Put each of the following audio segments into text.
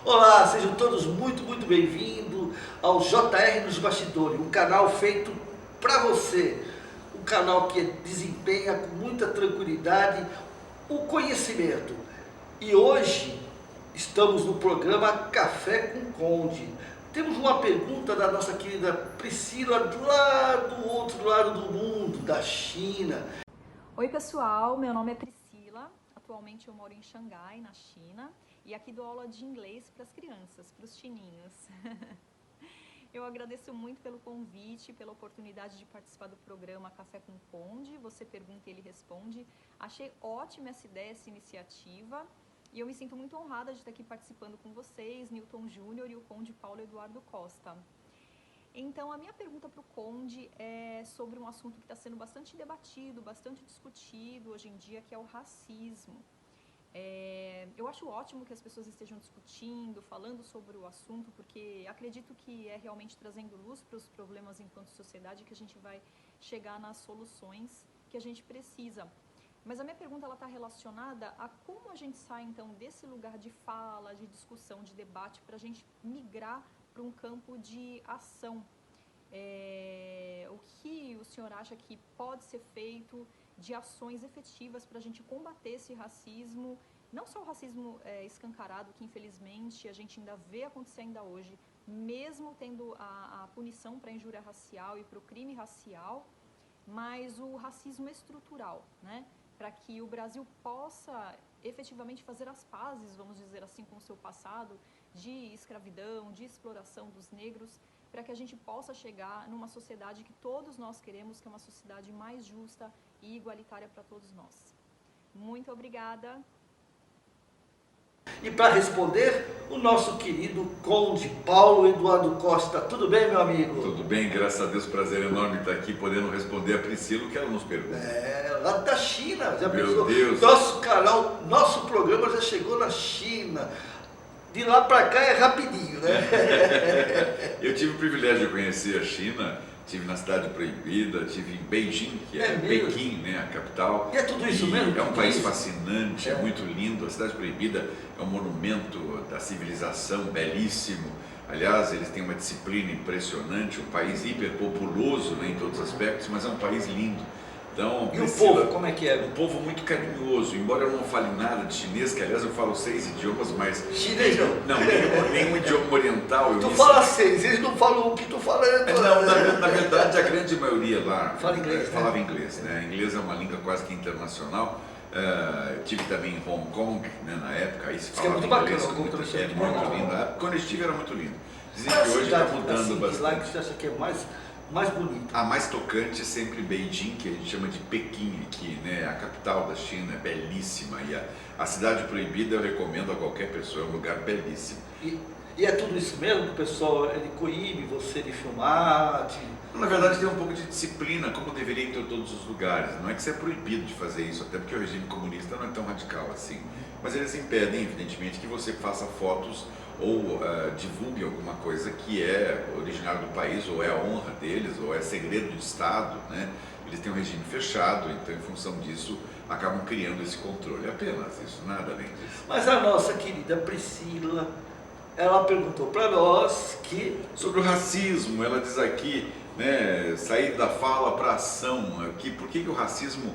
Olá, sejam todos muito bem-vindos ao JR nos Bastidores, um canal feito para você, um canal que desempenha com muita tranquilidade o conhecimento. E hoje estamos no programa Café com Conde. Temos uma pergunta da nossa querida Priscila, lá do outro lado do mundo, da China. Oi pessoal, meu nome é Priscila, atualmente eu moro em Xangai, na China, e aqui dou aula de inglês para as crianças, para os chininhos. Eu agradeço muito pelo convite, pela oportunidade de participar do programa Café com Conde, você pergunta e ele responde. Achei ótima essa ideia, essa iniciativa, e eu me sinto muito honrada de estar aqui participando com vocês, Newton Júnior e o Conde Paulo Eduardo Costa. Então, a minha pergunta para o Conde é sobre um assunto que está sendo bastante debatido, bastante discutido hoje em dia, que é o racismo. Eu acho ótimo que as pessoas estejam discutindo, falando sobre o assunto, porque acredito que é realmente trazendo luz para os problemas enquanto sociedade que a gente vai chegar nas soluções que a gente precisa. Mas a minha pergunta está relacionada a como a gente sai, então, desse lugar de fala, de discussão, de debate, para a gente migrar para um campo de ação. O que o senhor acha que pode ser feito de ações efetivas para a gente combater esse racismo, não só o racismo escancarado, que infelizmente a gente ainda vê acontecer ainda hoje, mesmo tendo a punição para a injúria racial e para o crime racial, mas o racismo estrutural, né? Para que o Brasil possa efetivamente fazer as pazes, vamos dizer assim, com o seu passado de escravidão, de exploração dos negros, para que a gente possa chegar numa sociedade que todos nós queremos, que é uma sociedade mais justa e igualitária para todos nós. Muito obrigada. E para responder, o nosso querido Conde Paulo Eduardo Costa. Tudo bem, meu amigo? Tudo bem, graças a Deus, prazer enorme estar aqui podendo responder a Priscila o que ela nos pergunta. Lá da China, já Meu pensou? Deus. Nosso canal, nosso programa já chegou na China. De lá para cá é rapidinho, né? Eu tive o privilégio de conhecer a China, tive na Cidade Proibida, tive em Beijing, que é Pequim, né, a capital. E é tudo isso mesmo? É um país fascinante, é muito lindo. A Cidade Proibida é um monumento da civilização, belíssimo. Aliás, eles têm uma disciplina impressionante, um país hiperpopuloso, né, em todos os aspectos, mas é um país lindo. Então, e Priscila, o povo, como é que é? Um povo muito carinhoso, embora eu não fale nada de chinês, que aliás eu falo 6 idiomas, mas... Chinês não? Não, nenhum idioma oriental. Tu fala 6, eles não falam o que tu fala. Não, na verdade a grande maioria lá fala inglês, falava inglês, né? Inglês é uma língua quase que internacional. Eu tive também em Hong Kong, né, na época, aí se falava inglês. Muito lindo. Quando eu estive era muito lindo. Dizem que hoje está mudando bastante. Lá que você acha que é mais bonito? A mais tocante é sempre Beijing, que a gente chama de Pequim aqui, né? A capital da China é belíssima e a Cidade Proibida eu recomendo a qualquer pessoa, é um lugar belíssimo. E é tudo isso mesmo que o pessoal ele coíbe você de filmar? Na verdade tem um pouco de disciplina, como deveria em todos os lugares. Não é que você é proibido de fazer isso, até porque o regime comunista não é tão radical assim. Mas eles impedem, evidentemente, que você faça fotos ou divulgue alguma coisa que é originário do país, ou é a honra deles, ou é segredo de Estado, né? Eles têm um regime fechado, então em função disso acabam criando esse controle. Apenas isso, nada além disso. Mas a nossa querida Priscila, ela perguntou para nós que... Sobre o racismo, ela diz aqui, né, sair da fala para a ação, por que o racismo,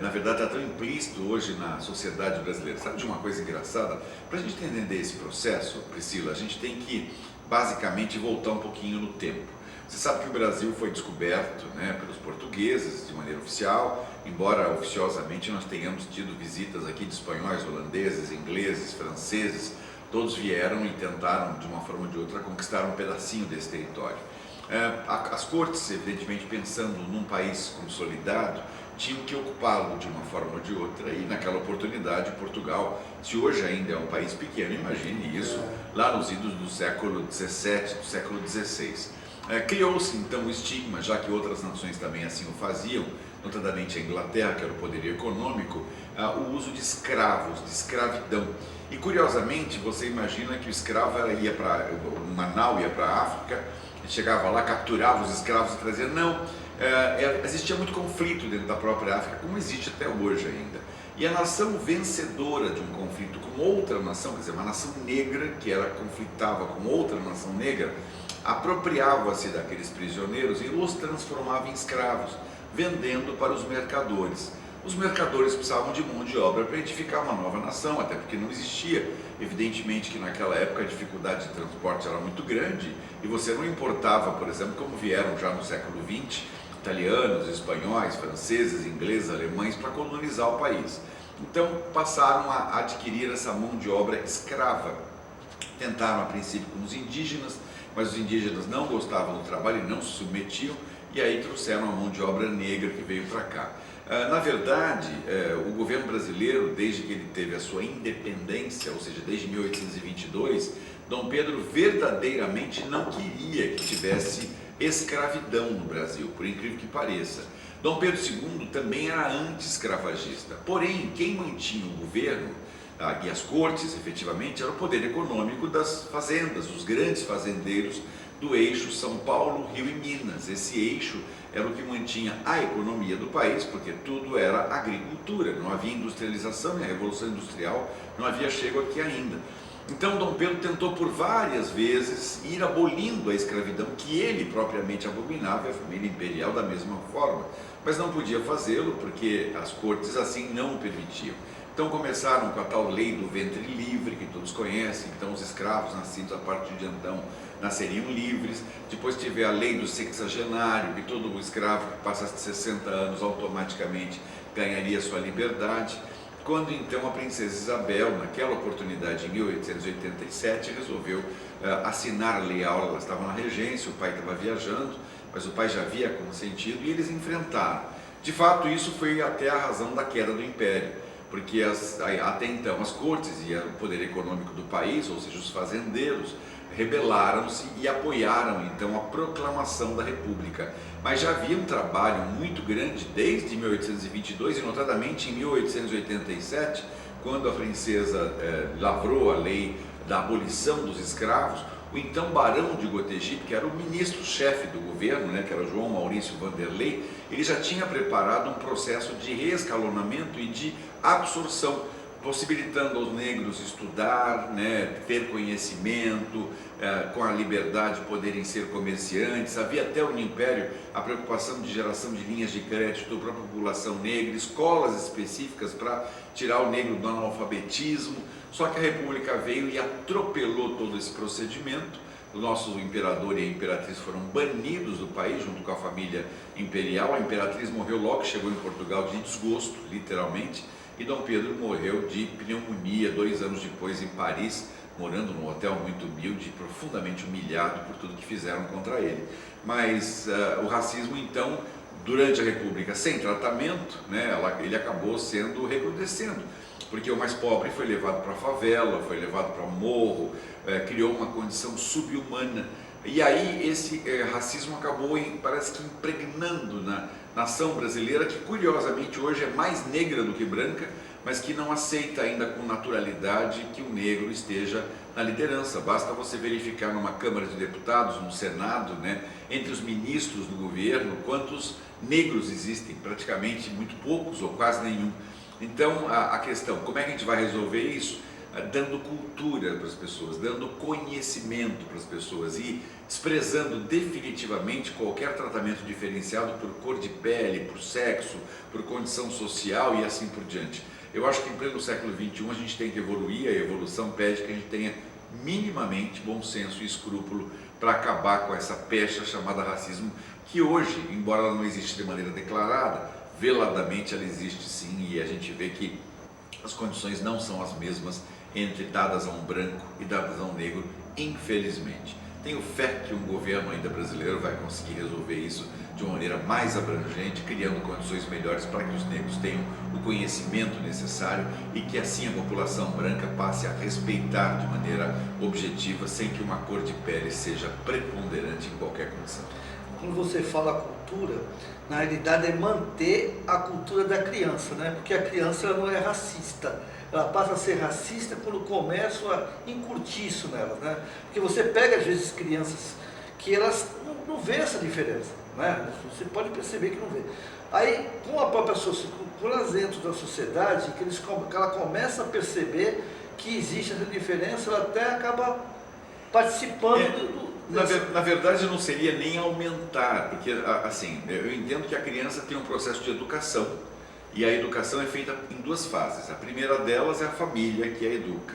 na verdade, está tão implícito hoje na sociedade brasileira? Sabe de uma coisa engraçada? Para a gente entender esse processo, Priscila, a gente tem que, basicamente, voltar um pouquinho no tempo. Você sabe que o Brasil foi descoberto, né, pelos portugueses de maneira oficial, embora oficiosamente nós tenhamos tido visitas aqui de espanhóis, holandeses, ingleses, franceses, todos vieram e tentaram, de uma forma ou de outra, conquistar um pedacinho desse território. As cortes, evidentemente, pensando num país consolidado, tinham que ocupá-lo de uma forma ou de outra, e naquela oportunidade Portugal, se hoje ainda é um país pequeno, imagine isso, lá nos idos do século XVII, do século XVI. Criou-se então o estigma, já que outras nações também assim o faziam, notadamente a Inglaterra, que era o poderio econômico, o uso de escravos, de escravidão. E curiosamente, você imagina que o escravo ia para uma nau, ia para a África, chegava lá, capturava os escravos e trazia. Não, existia muito conflito dentro da própria África, como existe até hoje ainda. E a nação vencedora de um conflito com outra nação, quer dizer, uma nação negra que era conflitava com outra nação negra, apropriava-se daqueles prisioneiros e os transformava em escravos, vendendo para os mercadores. Os mercadores precisavam de mão de obra para edificar uma nova nação, até porque não existia. Evidentemente que naquela época a dificuldade de transporte era muito grande e você não importava, por exemplo, como vieram já no século XX, italianos, espanhóis, franceses, ingleses, alemães para colonizar o país. Então passaram a adquirir essa mão de obra escrava. Tentaram a princípio com os indígenas, mas os indígenas não gostavam do trabalho e não se submetiam, e aí trouxeram a mão de obra negra que veio para cá. Na verdade, o governo brasileiro, desde que ele teve a sua independência, ou seja, desde 1822, Dom Pedro verdadeiramente não queria que tivesse escravidão no Brasil, por incrível que pareça. Dom Pedro II também era anti-escravagista, porém, quem mantinha o governo e as cortes, efetivamente, era o poder econômico das fazendas, os grandes fazendeiros do eixo São Paulo, Rio e Minas. Esse eixo era o que mantinha a economia do país, porque tudo era agricultura, não havia industrialização, e a Revolução Industrial não havia chego aqui ainda. Então Dom Pedro tentou por várias vezes ir abolindo a escravidão, que ele propriamente abominava, e a família imperial da mesma forma, mas não podia fazê-lo porque as cortes assim não o permitiam. Então começaram com a tal lei do ventre livre, que todos conhecem. Então os escravos nascidos a partir de então nasceriam livres. Depois teve a lei do sexagenário, que todo escravo que passasse de 60 anos automaticamente ganharia sua liberdade. Quando então a princesa Isabel, naquela oportunidade em 1887, resolveu assinar a Lei Áurea. Ela estava na regência, o pai estava viajando, mas o pai já havia consentido e eles enfrentaram. De fato, isso foi até a razão da queda do Império, porque até então as cortes e o poder econômico do país, ou seja, os fazendeiros, rebelaram-se e apoiaram então a proclamação da República. Mas já havia um trabalho muito grande desde 1822 e notadamente em 1887, quando a princesa lavrou a lei da abolição dos escravos. O então Barão de Gotegipe, que era o ministro-chefe do governo, que era João Maurício Vanderlei, ele já tinha preparado um processo de reescalonamento e de absorção, possibilitando aos negros estudar, ter conhecimento, com a liberdade de poderem ser comerciantes. Havia até no Império a preocupação de geração de linhas de crédito para a população negra, escolas específicas para tirar o negro do analfabetismo. Só que a República veio e atropelou todo esse procedimento. O nosso imperador e a imperatriz foram banidos do país junto com a família imperial. A imperatriz morreu logo que chegou em Portugal de desgosto, literalmente, e Dom Pedro morreu de pneumonia 2 anos depois em Paris, morando num hotel muito humilde, profundamente humilhado por tudo que fizeram contra ele. Mas o racismo, então, durante a República, sem tratamento, ele acabou recrudescendo, porque o mais pobre foi levado para a favela, foi levado para o morro, criou uma condição subhumana. E aí esse racismo acabou, parece que impregnando na nação brasileira, que curiosamente hoje é mais negra do que branca, mas que não aceita ainda com naturalidade que o negro esteja na liderança. Basta você verificar numa Câmara de Deputados, no Senado, entre os ministros do governo, quantos negros existem, praticamente muito poucos ou quase nenhum. Então a questão, como é que a gente vai resolver isso? Dando cultura para as pessoas, dando conhecimento para as pessoas e desprezando definitivamente qualquer tratamento diferenciado por cor de pele, por sexo, por condição social e assim por diante. Eu acho que em pleno século XXI a gente tem que evoluir, a evolução pede que a gente tenha minimamente bom senso e escrúpulo para acabar com essa pecha chamada racismo, que hoje, embora ela não exista de maneira declarada, veladamente ela existe sim, e a gente vê que as condições não são as mesmas dadas a um branco e dadas a um negro, infelizmente. Tenho fé que um governo ainda brasileiro vai conseguir resolver isso de uma maneira mais abrangente, criando condições melhores para que os negros tenham o conhecimento necessário e que assim a população branca passe a respeitar de maneira objetiva, sem que uma cor de pele seja preponderante em qualquer condição. Quando você fala cultura, na realidade é manter a cultura da criança, porque a criança ela não é racista. Ela passa a ser racista quando começam a incutir isso nelas, Porque você pega às vezes crianças que elas não vê essa diferença, Você pode perceber que não vê. Aí, com a própria quando elas entram na sociedade, que ela começa a perceber que existe essa diferença, ela até acaba participando Na verdade, não seria nem aumentar, porque, assim, eu entendo que a criança tem um processo de educação, e a educação é feita em duas fases. A primeira delas é a família que a educa,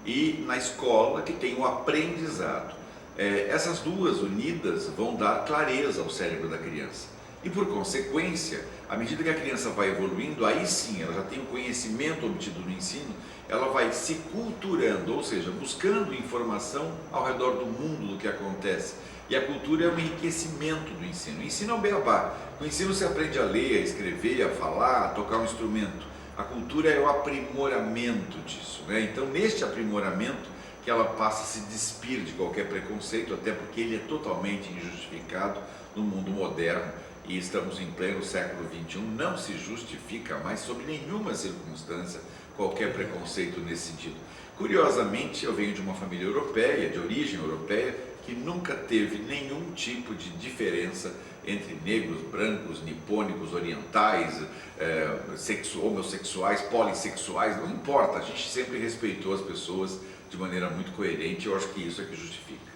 e na escola que tem o aprendizado. Essas duas unidas vão dar clareza ao cérebro da criança. E por consequência, à medida que a criança vai evoluindo, aí sim, ela já tem o conhecimento obtido no ensino, ela vai se culturando, ou seja, buscando informação ao redor do mundo do que acontece. E a cultura é um enriquecimento do ensino. O ensino é um beabá. Com o ensino se aprende a ler, a escrever, a falar, a tocar um instrumento. A cultura é o aprimoramento disso, né? Então, neste aprimoramento, que ela passa a se despir de qualquer preconceito, até porque ele é totalmente injustificado no mundo moderno, e estamos em pleno século XXI, não se justifica mais, sob nenhuma circunstância, qualquer preconceito nesse sentido. Curiosamente, eu venho de uma família europeia, de origem europeia, que nunca teve nenhum tipo de diferença entre negros, brancos, nipônicos, orientais, homossexuais, polissexuais, não importa, a gente sempre respeitou as pessoas de maneira muito coerente, eu acho que isso é que justifica.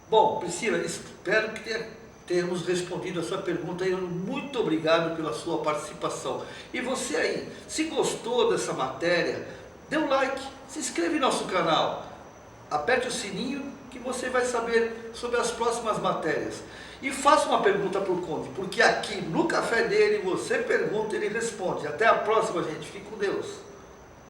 Bom, Priscila, espero que tenhamos respondido a sua pergunta e muito obrigado pela sua participação. E você aí, se gostou dessa matéria, dê um like, se inscreva em nosso canal, aperte o sininho que você vai saber sobre as próximas matérias. E faça uma pergunta para o Conde, porque aqui no Café dele você pergunta e ele responde. Até a próxima, gente. Fique com Deus.